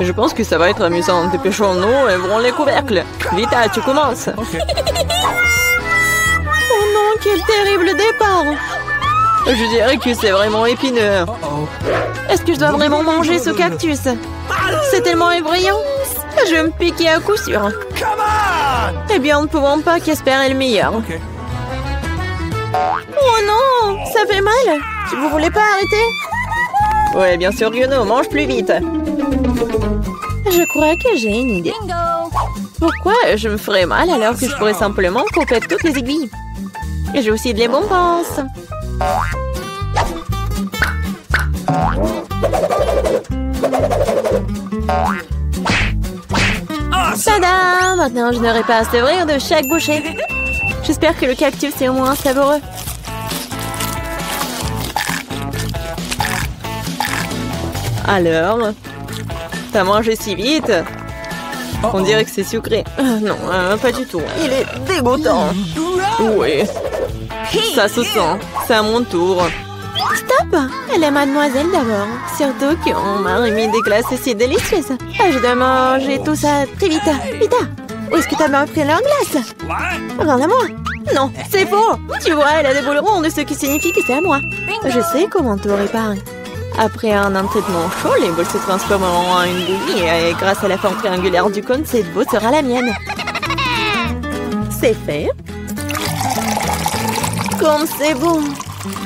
Je pense que ça va être amusant. Dépêchons-nous et ouvrons les couvercles. Vita, tu commences. Oh non, quel terrible départ. Je dirais que c'est vraiment épineux. Est-ce que je dois vraiment manger ce cactus? C'est tellement effrayant. Je vais me piquer à coup sûr. Eh bien, nous ne pouvons pas qu'espérer le meilleur. Oh non, ça fait mal. Vous voulez pas arrêter? Ouais, bien sûr que non, mange plus vite. Je crois que j'ai une idée. Pourquoi je me ferais mal alors que je pourrais simplement couper toutes les aiguilles? Et j'ai aussi de les bonbons. Tada! Maintenant, je n'aurai pas à s'ouvrir de chaque bouchée. J'espère que le cactus est au moins savoureux. Alors, t'as mangé si vite? On dirait que c'est sucré. Non, pas du tout. Il est dégoûtant. Oui. Ça se sent. C'est à mon tour. Stop! Elle est mademoiselle d'abord. Surtout qu'on m'a remis des glaces si délicieuses. Je dois manger tout ça très vite. Vita, où est-ce que t'as bien pris leur glace? Rends-la-moi. Non, c'est faux. Tu vois, elle a des boules rondes, ce qui signifie que c'est à moi. Je sais comment te réparer. Après un entraînement chaud, les boules se transformeront en une bouillie et grâce à la forme triangulaire du cône, cette boule sera la mienne. C'est fait. Comme c'est bon.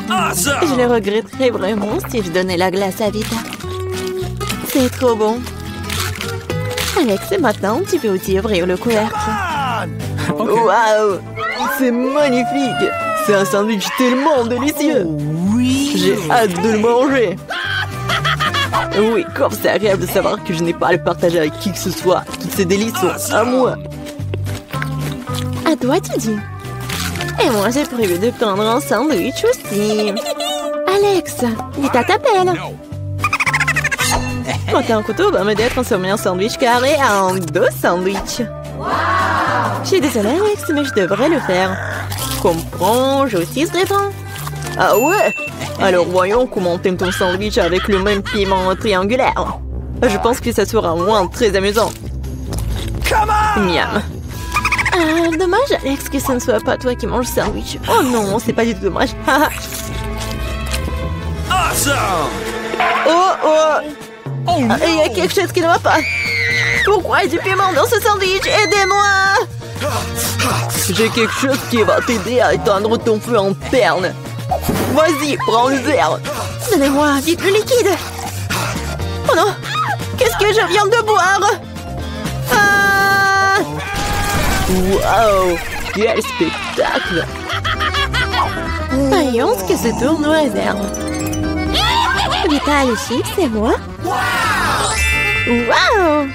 Je le regretterais vraiment si je donnais la glace à Vita. C'est trop bon. Alex, maintenant, tu peux aussi ouvrir le couvercle. Waouh! C'est magnifique! C'est un sandwich tellement délicieux! J'ai hâte de le manger! Oui, comme c'est agréable de savoir que je n'ai pas à le partager avec qui que ce soit. Toutes ces délices sont à moi. À toi, tu dis. Et moi, j'ai prévu de prendre un sandwich aussi. Alex, Vita t'appelle. Monter un couteau va m'aider à transformer un sandwich carré en 2 sandwichs. Je suis désolée, Alex, mais je devrais le faire. Comprends, je aussi ce répond. Ah ouais? Alors voyons comment t'aimes ton sandwich avec le même piment triangulaire. Je pense que ça sera au moins très amusant. Miam. Dommage, Alex, que ce ne soit pas toi qui manges le sandwich. Oh non, c'est pas du tout dommage. Oh, il y a quelque chose qui ne va pas. Pourquoi il y a du piment dans ce sandwich? Aidez-moi! J'ai quelque chose qui va t'aider à éteindre ton feu interne. Vas-y, prends le verre. Donnez-moi vite le liquide. Oh non! Qu'est-ce que je viens de boire? Ah! Waouh! Quel spectacle! Voyons ce que se tourne nos réserves. Vita, les chips, c'est moi? Waouh!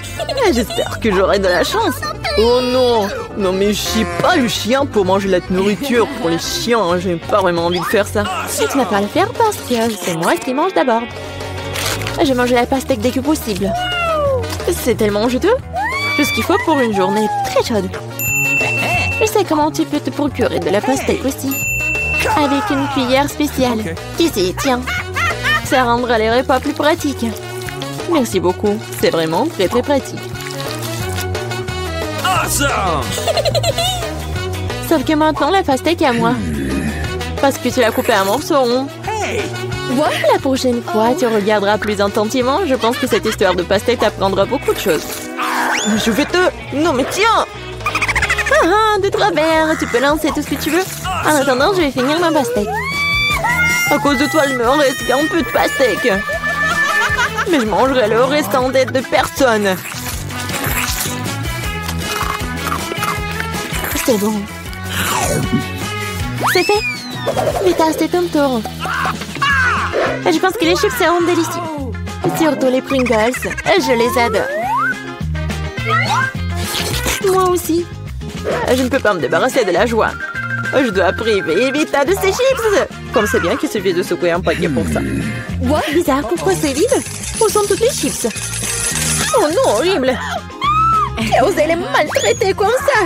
J'espère que j'aurai de la chance. Oh non! Non mais je suis pas le chien pour manger la nourriture pour les chiens. J'ai pas vraiment envie de faire ça. Et tu vas pas le faire parce que c'est moi qui mange d'abord. Je vais manger la pastèque dès que possible. C'est tellement juteux. Tout ce qu'il faut pour une journée très chaude. Je sais comment tu peux te procurer de la pastèque aussi. Avec une cuillère spéciale. Ici, tiens. Ça rendra les repas plus pratiques. Merci beaucoup. C'est vraiment très très pratique. Sauf que maintenant, la pastèque est à moi. Parce que tu l'as coupée à morceaux. La prochaine fois, tu regarderas plus attentivement. Je pense que cette histoire de pastèque t'apprendra beaucoup de choses. Je vais te... Non mais tiens! De travers, tu peux lancer tout ce que tu veux. En attendant, je vais finir ma pastèque. À cause de toi, il me reste qu'un peu de pastèque. Mais je mangerai le restant d'aide de personne. C'est bon. C'est fait. Vita, c'est ton tour. Je pense que les chips seront délicieux. Surtout les Pringles. Je les adore. Moi aussi. Je ne peux pas me débarrasser de la joie. Je dois priver Vita de ses chips. Comme c'est bien qu'il suffit de secouer un paquet pour ça. Bizarre, pourquoi c'est vide? Où sont toutes les chips? Oh non, horrible. Qui a osé les maltraiter comme ça?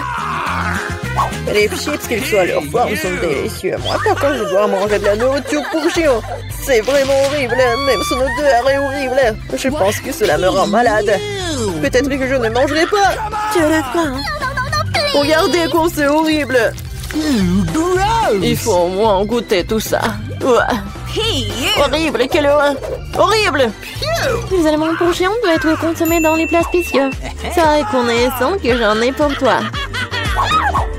Les chips, qu'ils soient à leur forme, sont délicieux. Moi, par contre, je dois manger de la nourriture pour chiens. C'est vraiment horrible. Même son odeur est horrible. Je pense que cela me rend malade. Peut-être que je ne mangerai pas. Tu as la faim. Regardez comme c'est horrible. Il faut au moins goûter tout ça. Horrible, quelle horreur. Horrible. Les aliments pour chiens doivent être consommés dans les plats spéciaux. C'est reconnaissant que j'en ai pour toi.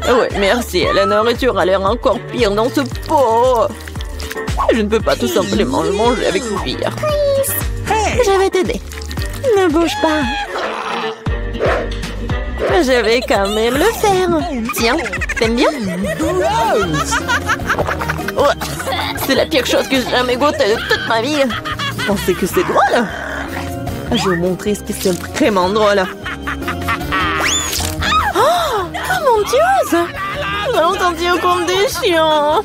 Oui, merci. La nourriture a l'air encore pire dans ce pot. Je ne peux pas tout simplement le manger avec cuillère. Je vais t'aider. Ne bouge pas. Je vais quand même le faire. Tiens, t'aimes bien? Ouais, c'est la pire chose que j'ai jamais goûté de toute ma vie. Vous pensez que c'est drôle? Je vais vous montrer ce qui est vraiment drôle. Oh mon Dieu! Nous allons sentir comme des chiens.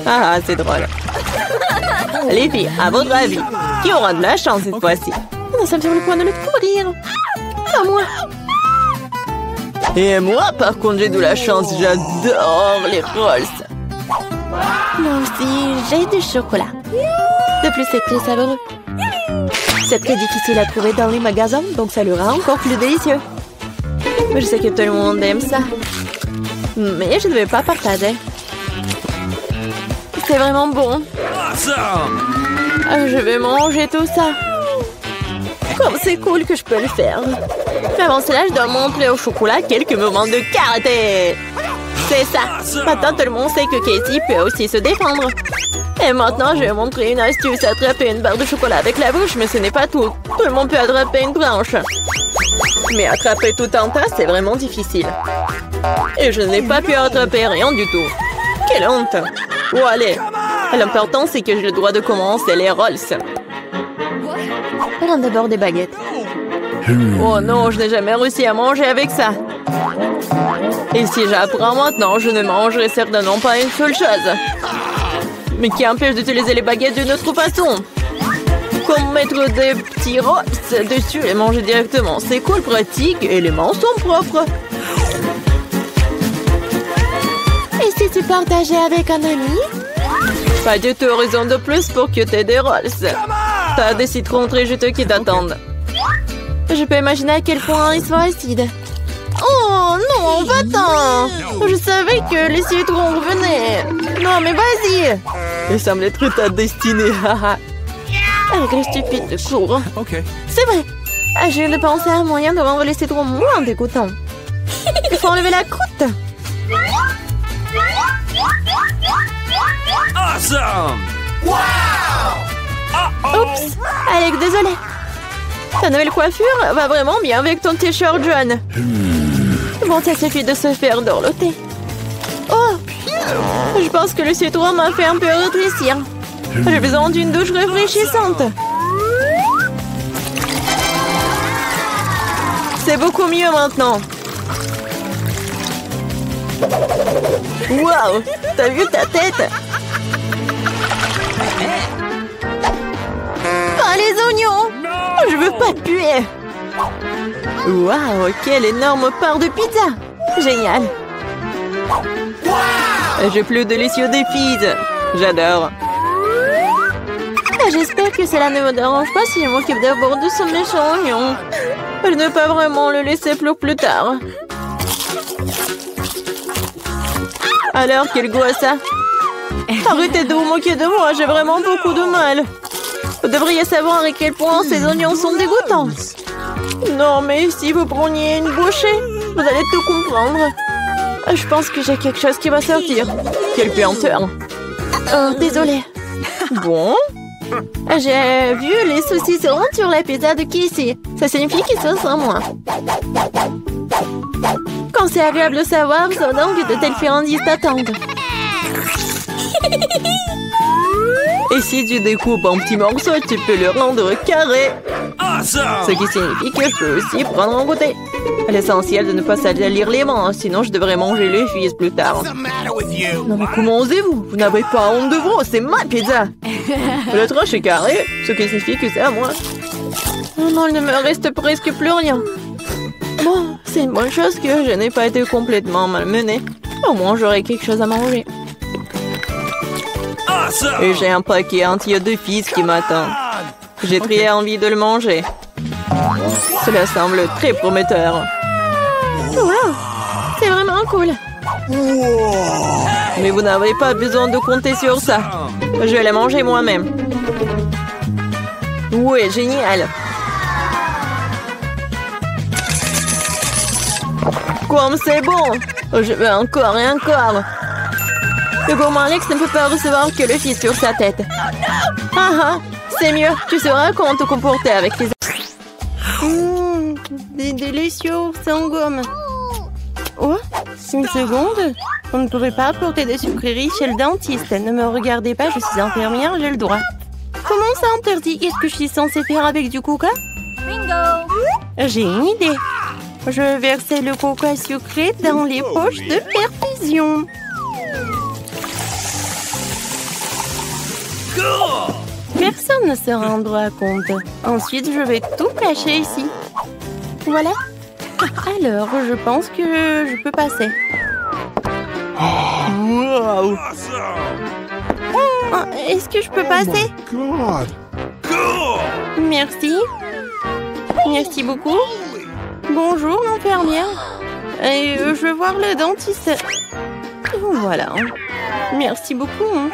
Ah, c'est drôle. Les filles, à votre avis, qui aura de la chance cette fois-ci? Nous sommes sur le point de le découvrir. Pas moi. Et moi, par contre, j'ai de la chance. J'adore les rolls. Moi aussi, j'ai du chocolat. De plus, c'est très savoureux. C'est très difficile à trouver dans les magasins, donc ça le rend encore plus délicieux. Je sais que tout le monde aime ça. Mais je ne vais pas partager. C'est vraiment bon. Je vais manger tout ça. Comme c'est cool que je peux le faire. Mais avant cela, je dois montrer au chocolat quelques moments de karaté. C'est ça. Maintenant, tout le monde sait que Casey peut aussi se défendre. Et maintenant, je vais montrer une astuce. Attraper une barre de chocolat avec la bouche, mais ce n'est pas tout. Tout le monde peut attraper une branche. Mais attraper tout un tas, c'est vraiment difficile. Et je n'ai pas pu attraper rien du tout. Quelle honte. Oh, allez. L'important, c'est que j'ai le droit de commencer les rolls. Prends d'abord des baguettes. Oh non, je n'ai jamais réussi à manger avec ça. Et si j'apprends maintenant, je ne mangerai certainement pas une seule chose. Mais qui empêche d'utiliser les baguettes d'une autre façon? Comme mettre des petits rolls dessus et manger directement. C'est cool, pratique et les mains sont propres. Et si tu partageais avec un ami? Pas du tout, raison de plus pour que tu aies des rolls. T'as des citrons très juteux qui t'attendent. Je peux imaginer à quel point ils sont acides. Oh non, va-t'en! Je savais que les citrons revenaient. Non, mais vas-y! Il semble être ta destinée. Avec les stupides de cours. C'est vrai. Je viens de penser à un moyen de rendre les citrons moins dégoûtants. Il faut enlever la croûte. Awesome! Wow! Oups! Alex, désolé. Ta nouvelle coiffure va vraiment bien avec ton t-shirt jaune. Bon, ça suffit de se faire dorloter. Oh! Je pense que le citron m'a fait un peu rétrécir. J'ai besoin d'une douche rafraîchissante. C'est beaucoup mieux maintenant. Waouh! T'as vu ta tête? Ah, les oignons! Je veux pas puer. Waouh! Quelle énorme part de pizza! Génial! J'ai plus délicieux des pizzas. J'adore. J'espère que cela ne me dérange pas si je m'occupe d'abord de ce méchant oignon. Je ne peux pas vraiment le laisser pour plus tard. Alors, quel goût a ça? Arrêtez de vous moquer de moi, j'ai vraiment beaucoup de mal. Vous devriez savoir à quel point ces oignons sont dégoûtants. Non, mais si vous preniez une bouchée, vous allez tout comprendre. Je pense que j'ai quelque chose qui va sortir. Quelle puanteur. Oh, désolée. Bon? J'ai vu les saucissons sur la pizza de Casey. Ça signifie qu'ils sont sans moi. Quand c'est agréable de savoir, c'est donc que de telles friandises t'attendent. Et si tu découpes en petits morceaux, tu peux le rendre carré. Ce qui signifie que je peux aussi prendre un goûter. L'essentiel de ne pas salir les mains, sinon je devrais manger les fils plus tard. Non mais comment osez-vous? Vous n'avez pas honte de vous, c'est ma pizza. Le tranche est carré, ce qui signifie que c'est à moi. Oh non, il ne me reste presque plus rien. Bon, c'est une bonne chose que je n'ai pas été complètement malmenée. Au moins, j'aurai quelque chose à manger. Et j'ai un paquet entier de fils qui m'attend. J'ai très envie de le manger. Cela semble très prometteur. Wow, c'est vraiment cool. Mais vous n'avez pas besoin de compter sur ça. Je vais les manger moi-même. Oui, génial. Comme c'est bon. Je veux encore et encore. Le gourmand Alex ne peut pas recevoir que le fils sur sa tête. Ah ah, c'est mieux. Tu sauras comment te comporter avec les... Des délicieux sans gomme. Oh, une seconde. On ne pouvait pas apporter de sucreries chez le dentiste. Ne me regardez pas, je suis infirmière, j'ai le droit. Comment ça interdit? Qu'est-ce que je suis censée faire avec du coca? Bingo! J'ai une idée. Je vais verser le coca sucré dans les poches de perfusion. Personne ne se rendra compte. Ensuite, je vais tout cacher ici. Voilà. Alors, je pense que je peux passer. Wow. Est-ce que je peux passer? Merci. Merci beaucoup. Bonjour, l'infirmière. Et je vais voir le dentiste. Voilà. Merci beaucoup.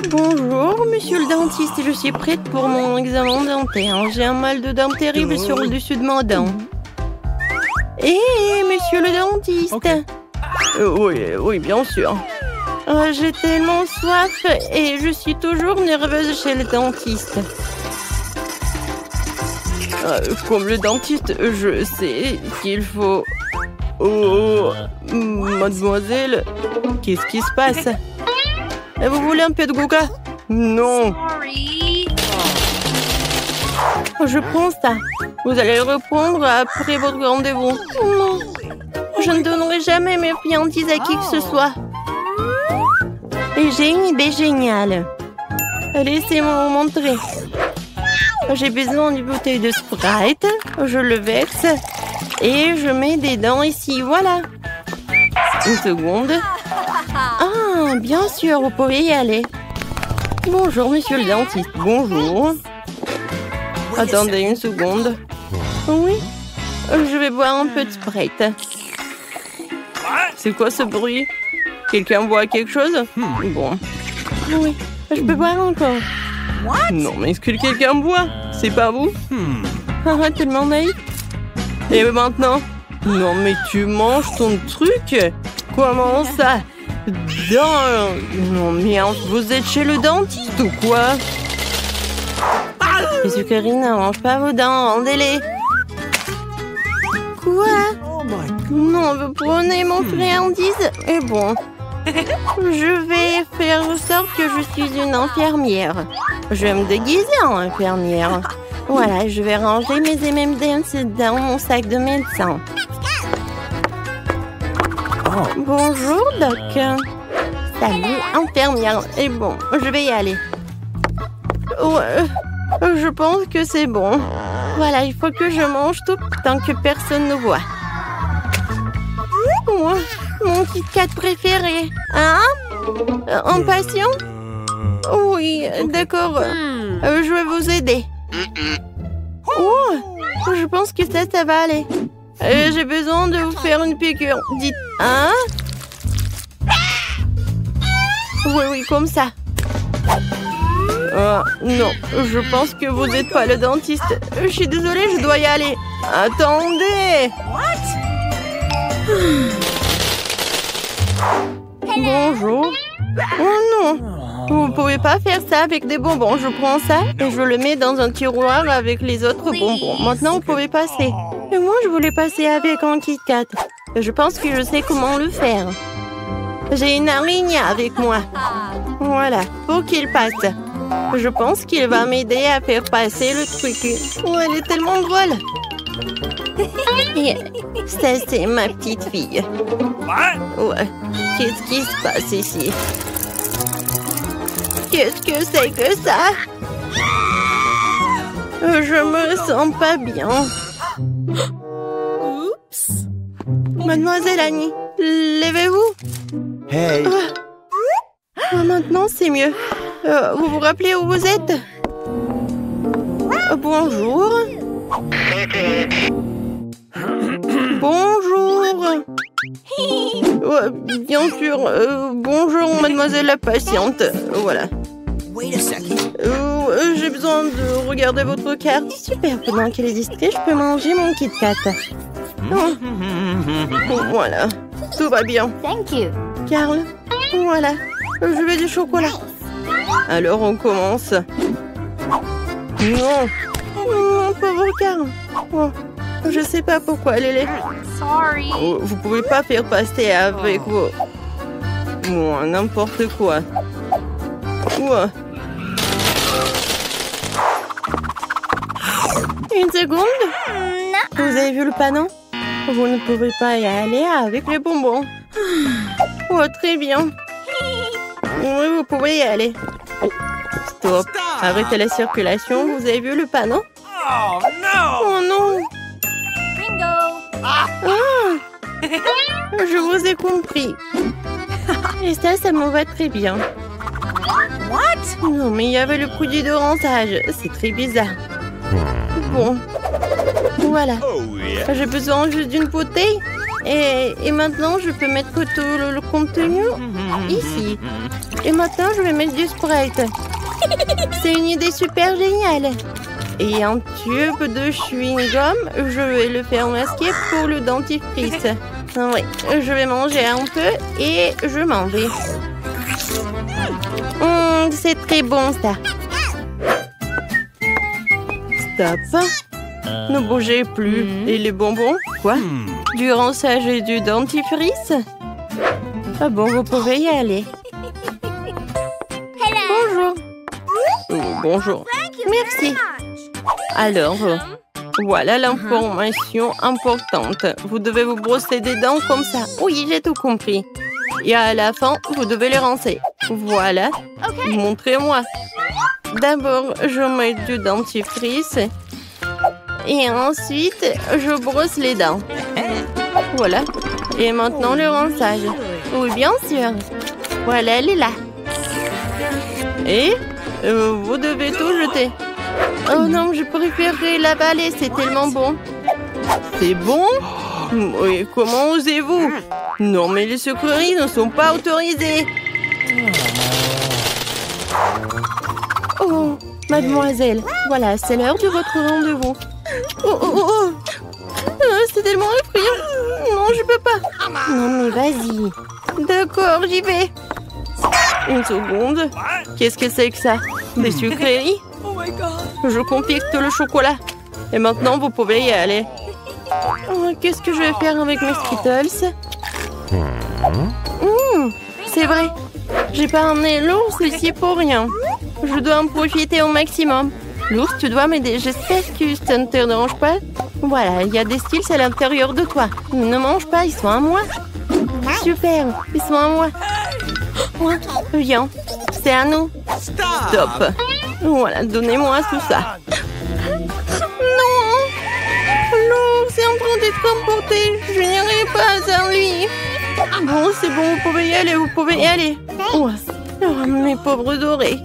Bonjour, monsieur le dentiste. Je suis prête pour mon examen dentaire. J'ai un mal de dents terrible sur le dessus de ma dent. Et monsieur le dentiste. Okay. Oui, bien sûr. J'ai tellement soif et je suis toujours nerveuse chez le dentiste. Comme le dentiste, je sais qu'il faut... Oh, mademoiselle, qu'est-ce qui se passe? Vous voulez un peu de coca? Non. Je prends ça. Vous allez le reprendre après votre rendez-vous. Non. Je ne donnerai jamais mes friandises à qui que ce soit. Et j'ai une idée géniale. Laissez-moi vous montrer. J'ai besoin d'une bouteille de Sprite. Je le verse. Et je mets des dents ici. Voilà. Une seconde. Ah, bien sûr, vous pouvez y aller. Bonjour, monsieur le dentiste. Bonjour. Attendez une seconde. Oui, je vais boire un peu de Sprite. C'est quoi ce bruit? Quelqu'un boit quelque chose? Bon. Oui, je peux boire encore. Non, mais est-ce que quelqu'un boit? C'est pas vous? Ah, tellement naïf. Et maintenant? Non, mais tu manges ton truc? Comment ça? Non, mais vous êtes chez le dentiste ou quoi? Les sucreries ne mangent pas vos dents, rendez-les. Quoi? Non, vous prenez mon friandise? Et bon, je vais faire en sorte que je suis une infirmière. Je vais me déguiser en infirmière. Voilà, je vais ranger mes M&M's dans mon sac de médecin. Bonjour, Doc. Salut, infirmière. Et bon, je vais y aller. Ouais, je pense que c'est bon. Voilà, il faut que je mange tout tant que personne ne voit. Moi, mon Kit Kat préféré. Hein? Un patient? Oui, d'accord. Je vais vous aider. Oh, je pense que ça va aller. J'ai besoin de vous faire une piqûre. Dites, hein? Oui, comme ça. Non, je pense que vous n'êtes pas le dentiste. Je suis désolée, je dois y aller. Attendez! Bonjour. Oh non! Vous ne pouvez pas faire ça avec des bonbons. Je prends ça et je le mets dans un tiroir avec les autres bonbons. Maintenant, vous pouvez passer. Et moi, je voulais passer avec un Kit Kat. Je pense que je sais comment le faire. J'ai une araignée avec moi. Voilà, pour qu'il passe. Je pense qu'il va m'aider à faire passer le truc. Oh, elle est tellement drôle. Ça, c'est ma petite fille. Ouais. Qu'est-ce qui se passe ici? Qu'est-ce que c'est que ça? Je me sens pas bien. Oups. Mademoiselle Annie, levez-vous. Hey. Maintenant, c'est mieux. Vous vous rappelez où vous êtes? Bonjour. Bonjour. Bien sûr. Bonjour, mademoiselle la patiente. Voilà. J'ai besoin de regarder votre carte. Super, pendant qu'elle est distraite, je peux manger mon Kit Kat. Voilà, tout va bien. Thank you. Carl, voilà, je veux du chocolat. Alors on commence. Non, mon pauvre Carl. Oh, je sais pas pourquoi elle est là. Sorry. Oh, vous pouvez pas faire passer avec vos... Oh, n'importe quoi. Oh. Une seconde. Vous avez vu le panneau? Vous ne pouvez pas y aller avec les bonbons. Oh, très bien. Oui, vous pouvez y aller. Stop. Arrêtez la circulation. Vous avez vu le panneau? Oh no! Oh non. Bingo. Ah. Je vous ai compris. Et ça me va très bien. What? Non, mais il y avait le produit de rinçage. C'est très bizarre. Bon. Voilà. Oh yeah. J'ai besoin juste d'une bouteille. Et maintenant, je peux mettre tout le contenu ici. Et maintenant, je vais mettre du Sprite. C'est une idée super géniale. Et un tube de chewing-gum, je vais le faire masquer pour le dentifrice. Oui, je vais manger un peu et je m'en vais. C'est très bon, ça. Stop. Ne bougez plus. Et les bonbons? Quoi? Du rinçage et du dentifrice? Ah bon, vous pouvez y aller. Bonjour. Oh, bonjour. Merci. Alors, voilà l'information importante. Vous devez vous brosser des dents comme ça. Oui, j'ai tout compris. Et à la fin, vous devez les rincer. Voilà. Montrez-moi. D'abord, je mets du dentifrice. Et ensuite, je brosse les dents. Voilà. Et maintenant, le rinçage. Oui, bien sûr. Voilà, elle est là. Et vous devez tout jeter. Oh non, je préférerais l'avaler, c'est tellement bon. C'est bon? Oui, comment osez-vous? Non, mais les sucreries ne sont pas autorisées. Oh, mademoiselle, voilà, c'est l'heure de votre rendez-vous. Oh. C'est tellement effrayant. Non, je peux pas. Non, mais vas-y. D'accord, j'y vais. Une seconde. Qu'est-ce que c'est que ça? Des sucreries? Je confecte le chocolat. Et maintenant, vous pouvez y aller. Oh, qu'est-ce que je vais faire avec mes Skittles? C'est vrai. J'ai pas emmené l'ours ici pour rien. Je dois en profiter au maximum. L'ours, tu dois m'aider. J'espère que ça ne te dérange pas. Voilà, il y a des styles à l'intérieur de toi. Ne mange pas, ils sont à moi. Super, ils sont à moi. Viens, c'est à nous. Stop. Voilà, donnez-moi tout ça. Non, l'ours est en train d'être emporté. Je n'irai pas sans lui. Bon, c'est bon, vous pouvez y aller, vous pouvez y aller. Oh, mes pauvres oreilles.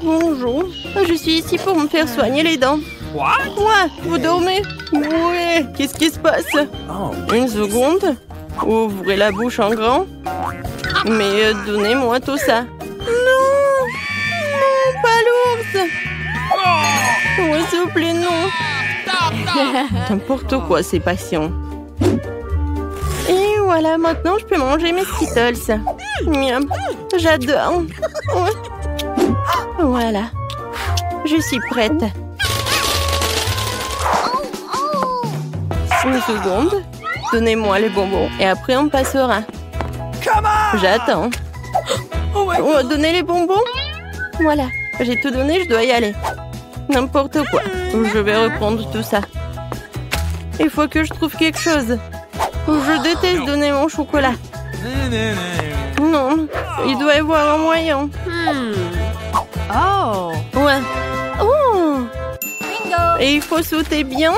Bonjour, je suis ici pour me faire soigner les dents. What? Quoi? Vous dormez? Ouais, qu'est-ce qui se passe? Une seconde. Ouvrez la bouche en grand. Mais donnez-moi tout ça. Non! Non, pas l'ours! Ouais, s'il vous plaît, non. N'importe quoi, ces patients. Et voilà, maintenant, je peux manger mes Skittles. Miam, j'adore. Ouais. Voilà. Je suis prête. Une seconde. Donnez-moi les bonbons et après on passera. J'attends. Oh, donnez les bonbons. Voilà. J'ai tout donné, je dois y aller. N'importe quoi. Je vais reprendre tout ça. Il faut que je trouve quelque chose. Je déteste donner mon chocolat. Non, il doit y avoir un moyen. Oh. Ouais. Oh. Et il faut sauter bien.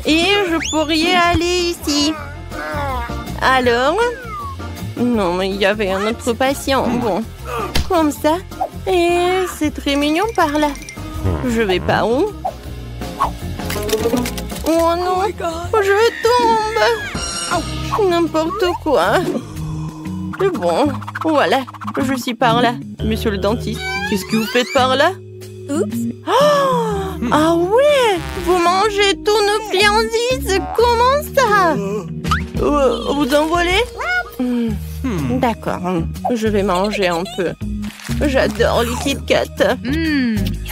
Et je pourrais aller ici. Alors? Non, mais il y avait un autre patient. Bon, comme ça. Et c'est très mignon par là. Je vais par où? Oh non, je tombe. N'importe quoi. Bon, voilà, je suis par là. Monsieur le dentiste, qu'est-ce que vous faites par là? Oups. Oh, ah ouais, vous mangez tous nos friandises. Comment ça? Vous en volez? D'accord, je vais manger un peu. J'adore les Kit Kat.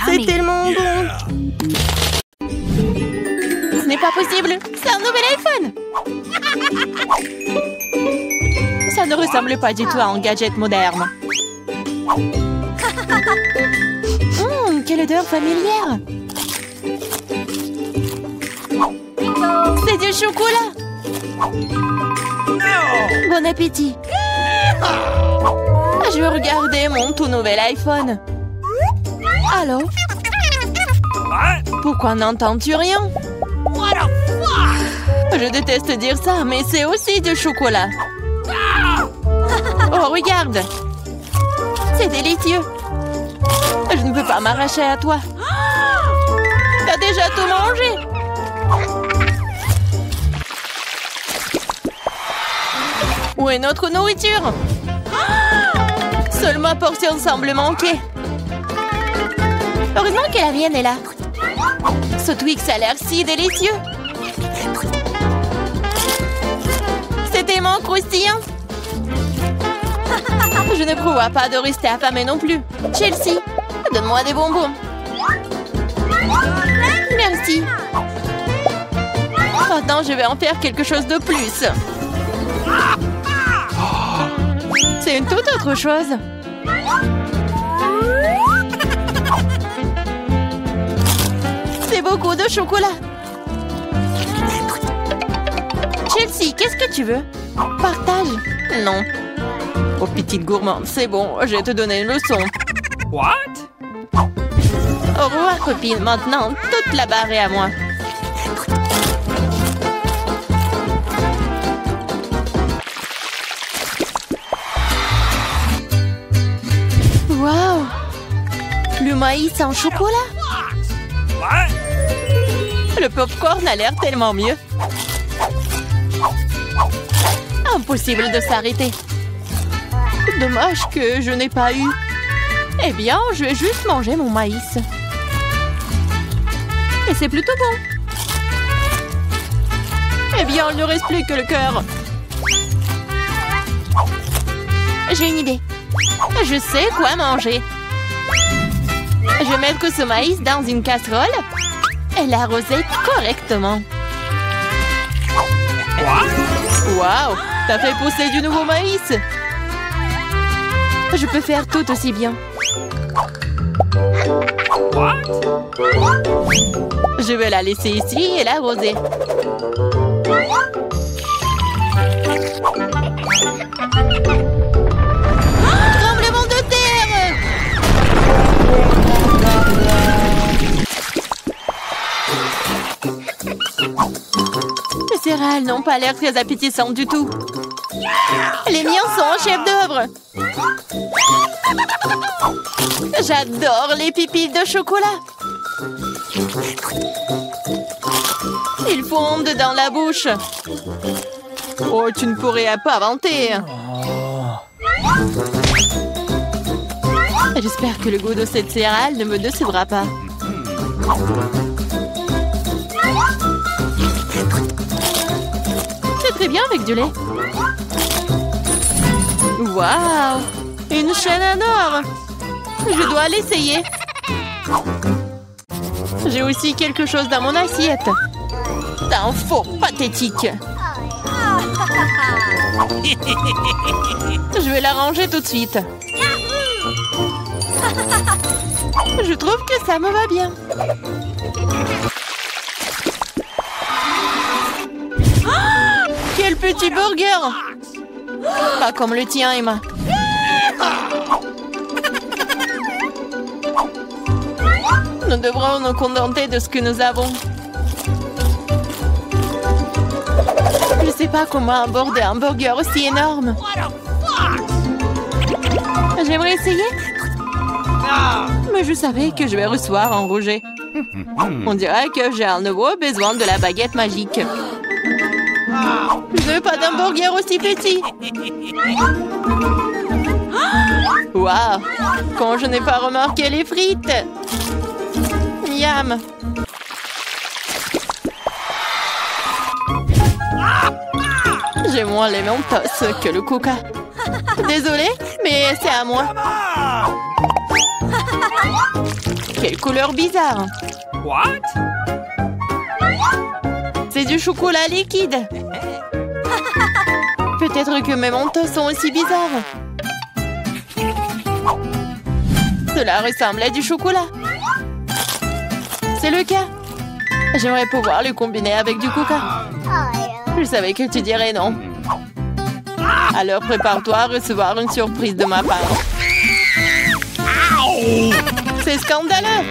C'est tellement bon. Ce n'est pas possible. C'est un nouvel iPhone. Ça ne ressemble pas du tout à un gadget moderne. Quelle odeur familière. C'est du chocolat. Bon appétit. Je vais regarder mon tout nouvel iPhone. Allô? Pourquoi n'entends-tu rien? Je déteste dire ça, mais c'est aussi du chocolat. Oh, regarde! C'est délicieux! Je ne peux pas m'arracher à toi. T'as déjà tout mangé? Où est notre nourriture? Seule ma portion semble manquer. Heureusement que la mienne est là. Ce Twix a l'air si délicieux. C'est tellement croustillant. Je ne prévois pas de rester affamée non plus. Chelsea, donne-moi des bonbons. Merci. Maintenant, je vais en faire quelque chose de plus. C'est une toute autre chose. C'est beaucoup de chocolat. Chelsea, qu'est-ce que tu veux? Partage. Non. Oh, petite gourmande, c'est bon, je vais te donner une leçon. What? Au revoir, copine. Maintenant, toute la barre est à moi. Waouh! Le maïs en chocolat? What? Le popcorn a l'air tellement mieux. Impossible de s'arrêter. Dommage que je n'ai pas eu. Eh bien, je vais juste manger mon maïs. Et c'est plutôt bon. Eh bien, il ne reste plus que le cœur. J'ai une idée. Je sais quoi manger. Je vais mettre ce maïs dans une casserole et l'arroser correctement. Waouh! T'as fait pousser du nouveau maïs! Je peux faire tout aussi bien. Je vais la laisser ici et l'arroser. Tremblement de terre! Les céréales n'ont pas l'air très appétissantes du tout. Les miens sont en chef d'œuvre. J'adore les pépites de chocolat. Ils fondent dans la bouche. Oh, tu ne pourrais pas inventer. J'espère que le goût de cette céréale ne me décevra pas. C'est très bien avec du lait. Waouh! Une chaîne en or! Je dois l'essayer. J'ai aussi quelque chose dans mon assiette. T'es un faux pathétique. Je vais la ranger tout de suite. Je trouve que ça me va bien. Oh, quel petit burger! Pas comme le tien, Emma. Nous devrons nous contenter de ce que nous avons. Je ne sais pas comment aborder un burger aussi énorme. J'aimerais essayer. Mais je savais que je vais recevoir un rejet. On dirait que j'ai à nouveau besoin de la baguette magique. Je ne veux pas d'un burger aussi petit. Waouh! Quand je n'ai pas remarqué les frites. Miam! J'ai moins les Mentos que le Coca. Désolée, mais c'est à moi. Quelle couleur bizarre. What? C'est du chocolat liquide. Peut-être que mes Mentos sont aussi bizarres. Cela ressemble à du chocolat. C'est le cas. J'aimerais pouvoir le combiner avec du Coca. Je savais que tu dirais non. Alors prépare-toi à recevoir une surprise de ma part. C'est scandaleux.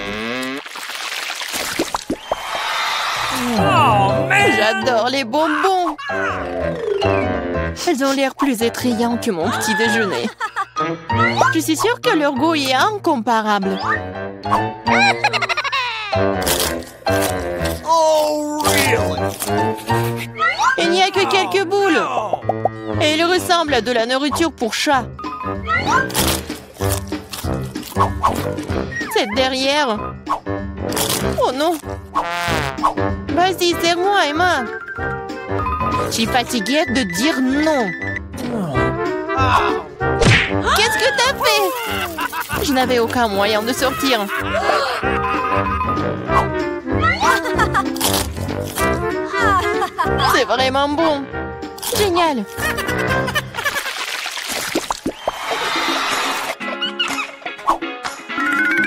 Oh, man! J'adore les bonbons. Elles ont l'air plus attrayants que mon petit déjeuner. Je suis sûre que leur goût est incomparable. Oh, really? Il n'y a que quelques boules. Et ils ressemblent à de la nourriture pour chat. C'est derrière. Oh non. Vas-y, serre-moi, Emma. Je suis fatiguée de dire non. Qu'est-ce que t'as fait? Je n'avais aucun moyen de sortir. C'est vraiment bon. Génial.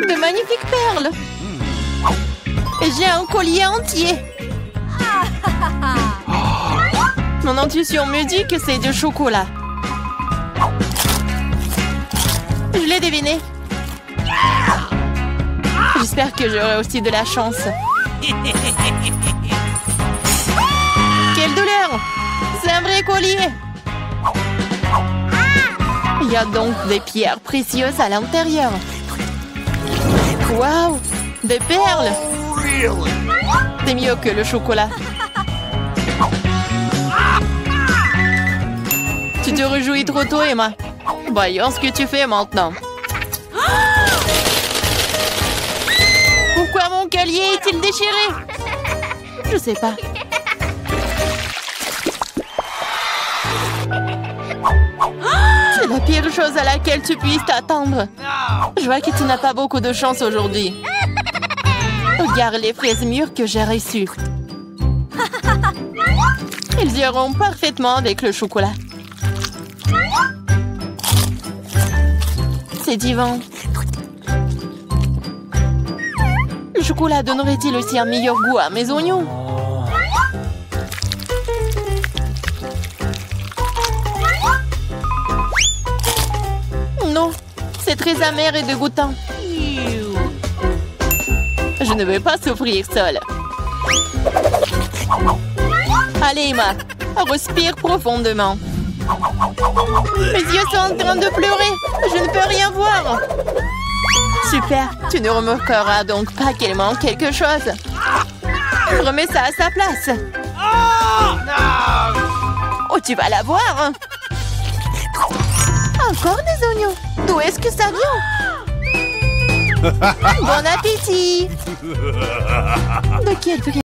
De magnifiques perles. Et j'ai un collier entier. Mon intuition me dit que c'est du chocolat. Je l'ai deviné. J'espère que j'aurai aussi de la chance. Quelle douleur! C'est un vrai collier! Il y a donc des pierres précieuses à l'intérieur. Waouh! Des perles! Really? C'est mieux que le chocolat. Tu te réjouis trop tôt, Emma. Voyons ce que tu fais maintenant. Pourquoi mon collier est-il déchiré? Je sais pas. C'est la pire chose à laquelle tu puisses t'attendre. Je vois que tu n'as pas beaucoup de chance aujourd'hui. Regarde les fraises mûres que j'ai reçues. Ils iront parfaitement avec le chocolat. C'est divin. Le chocolat donnerait-il aussi un meilleur goût à mes oignons? Non, c'est très amer et dégoûtant. Je ne veux pas souffrir seule. Allez, Emma, respire profondément. Mes yeux sont en train de pleurer. Je ne peux rien voir. Super, tu ne remarqueras donc pas qu'il manque quelque chose. Remets ça à sa place. Oh, tu vas la voir. Encore des oignons. D'où est-ce que ça vient? Bon appétit. De quel prix?